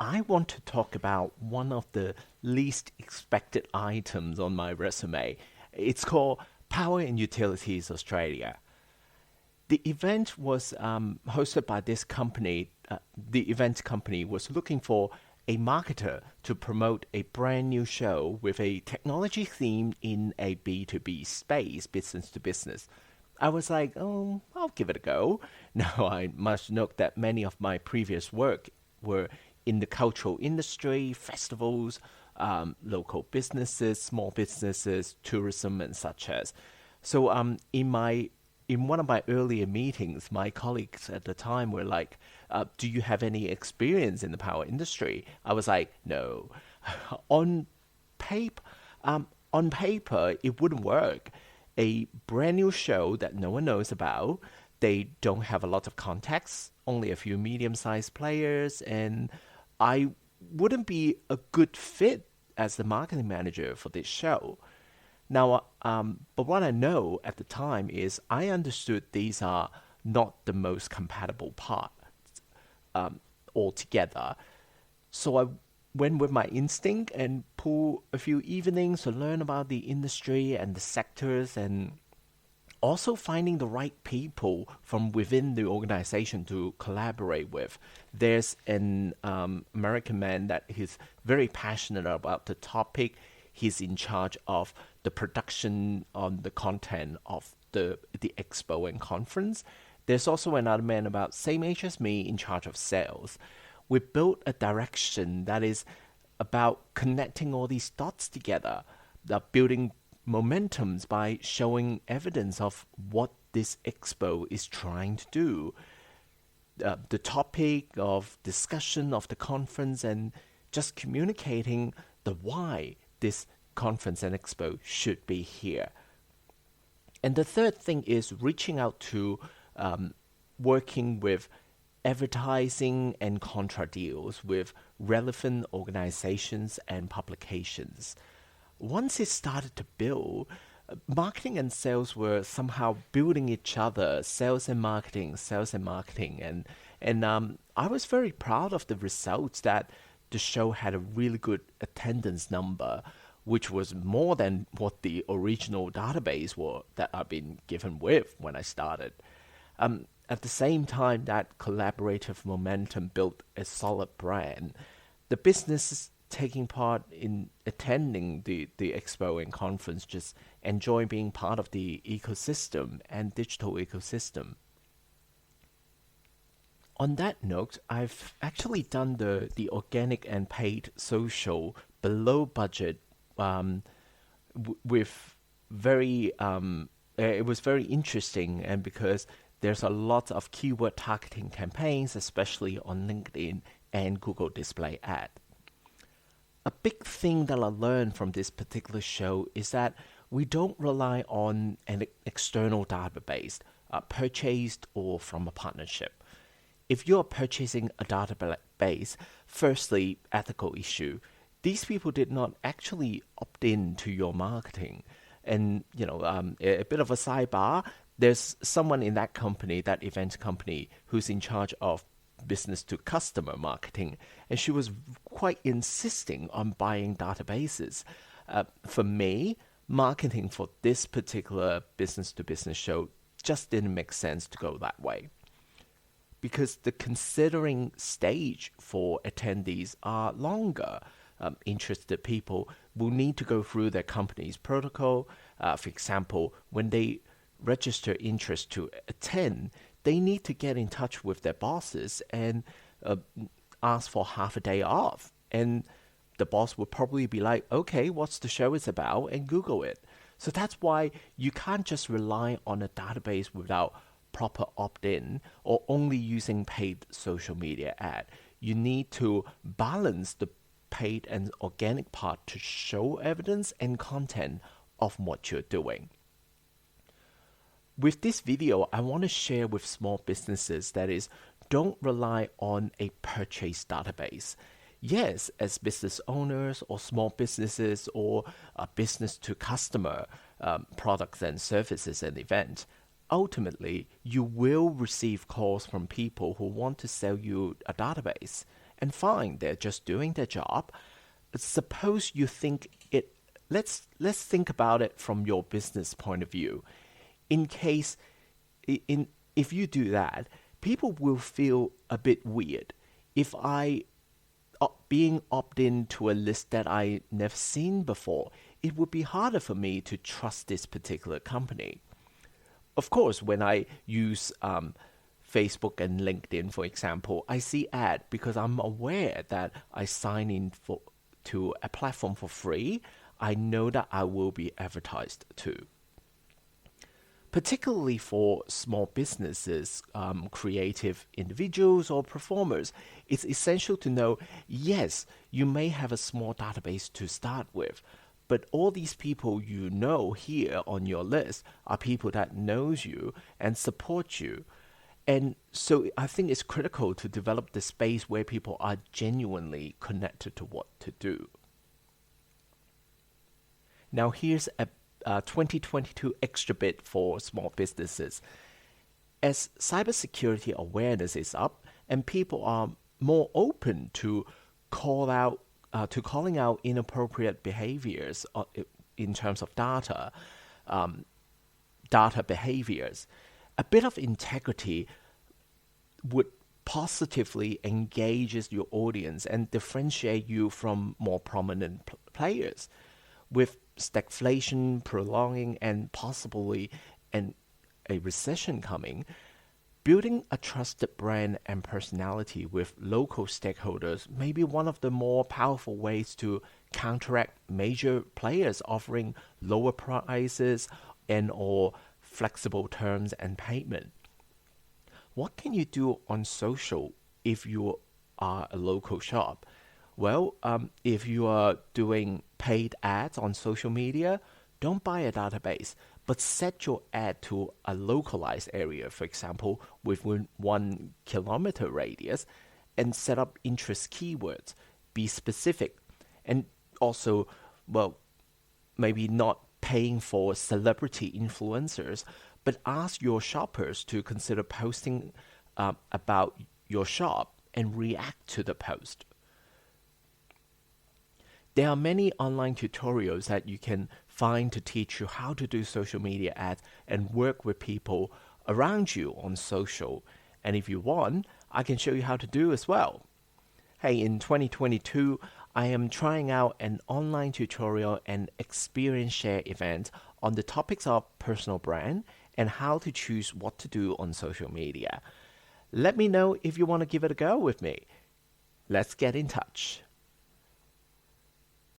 I want to talk about one of the least expected items on my resume. It's called Power and Utilities Australia. The event was hosted by this company. The event company was looking for a marketer to promote a brand new show with a technology theme in a B2B space, business to business. I was like, oh, I'll give it a go. Now, I must note that many of my previous work were in the cultural industry, festivals, local businesses, small businesses, tourism, and such as. So, in one of my earlier meetings, my colleagues at the time were like, "Do you have any experience in the power industry?" I was like, "No." on paper, on paper, it wouldn't work. A brand new show that no one knows about. They don't have a lot of context, only a few medium-sized players, and I wouldn't be a good fit as the marketing manager for this show. Now, but what I know at the time is I understood these are not the most compatible parts altogether. So I went with my instinct and pulled a few evenings to learn about the industry and the sectors and also finding the right people from within the organization to collaborate with. There's an American man that he's very passionate about the topic. He's in charge of the production on the content of the expo and conference. There's also another man about same age as me in charge of sales. We built a direction that is about connecting all these dots together, building momentums by showing evidence of what this expo is trying to do, the topic of discussion of the conference, and just communicating the why this conference and expo should be here. And the third thing is reaching out to working with advertising and contra deals with relevant organizations and publications. Once it started to build, marketing and sales were somehow building each other, sales and marketing, and I was very proud of the results that the show had a really good attendance number, which was more than what the original database were that I've been given with when I started. At the same time, that collaborative momentum built a solid brand. The businesses taking part in attending the expo and conference just enjoy being part of the ecosystem and digital ecosystem. On that note, I've actually done the organic and paid social below budget with it was very interesting, and because there's a lot of keyword targeting campaigns, especially on LinkedIn and Google Display Ad. A big thing that I learned from this particular show is that we don't rely on an external database, purchased or from a partnership. If you're purchasing a database, firstly, ethical issue. These people did not actually opt in to your marketing. And, a bit of a sidebar, there's someone in that company, that event company, who's in charge of business to customer marketing, and she was quite insisting on buying databases. For me, marketing for this particular business to business show just didn't make sense to go that way, because the considering stage for attendees are longer. Interested people will need to go through their company's protocol. For example, when they register interest to attend, they need to get in touch with their bosses and ask for half a day off. And the boss will probably be like, okay, what's the show is about, and Google it. So that's why you can't just rely on a database without proper opt-in or only using paid social media ad. You need to balance the paid and organic part to show evidence and content of what you're doing. With this video, I want to share with small businesses that is, don't rely on a purchase database. Yes, as business owners or small businesses or a business to customer products and services and events, ultimately you will receive calls from people who want to sell you a database. And fine, they're just doing their job. Suppose you think it. Let's think about it from your business point of view. In case, in if you do that, people will feel a bit weird. If I being opted in to a list that I never seen before, it would be harder for me to trust this particular company. Of course, when I use Facebook and LinkedIn, for example, I see ad because I'm aware that I sign in to a platform for free. I know that I will be advertised to. Particularly for small businesses, creative individuals, or performers, it's essential to know, yes, you may have a small database to start with, but all these people you know here on your list are people that knows you and support you. And so I think it's critical to develop the space where people are genuinely connected to what to do. Now here's a 2022 extra bit for small businesses. As cybersecurity awareness is up and people are more open to calling out inappropriate behaviors in terms of data behaviors, a bit of integrity would positively engages your audience and differentiate you from more prominent players. With stagflation prolonging and possibly a recession coming, building a trusted brand and personality with local stakeholders may be one of the more powerful ways to counteract major players offering lower prices and or flexible terms and payment. What can you do on social if you are a local shop? Well, if you are doing paid ads on social media, don't buy a database, but set your ad to a localized area, for example, within 1 kilometer radius, and set up interest keywords. Be specific. And also, well, maybe not paying for celebrity influencers, but ask your shoppers to consider posting about your shop and react to the post. There are many online tutorials that you can find to teach you how to do social media ads and work with people around you on social. And if you want, I can show you how to do as well. Hey, in 2022, I am trying out an online tutorial and experience share event on the topics of personal brand and how to choose what to do on social media. Let me know if you want to give it a go with me. Let's get in touch.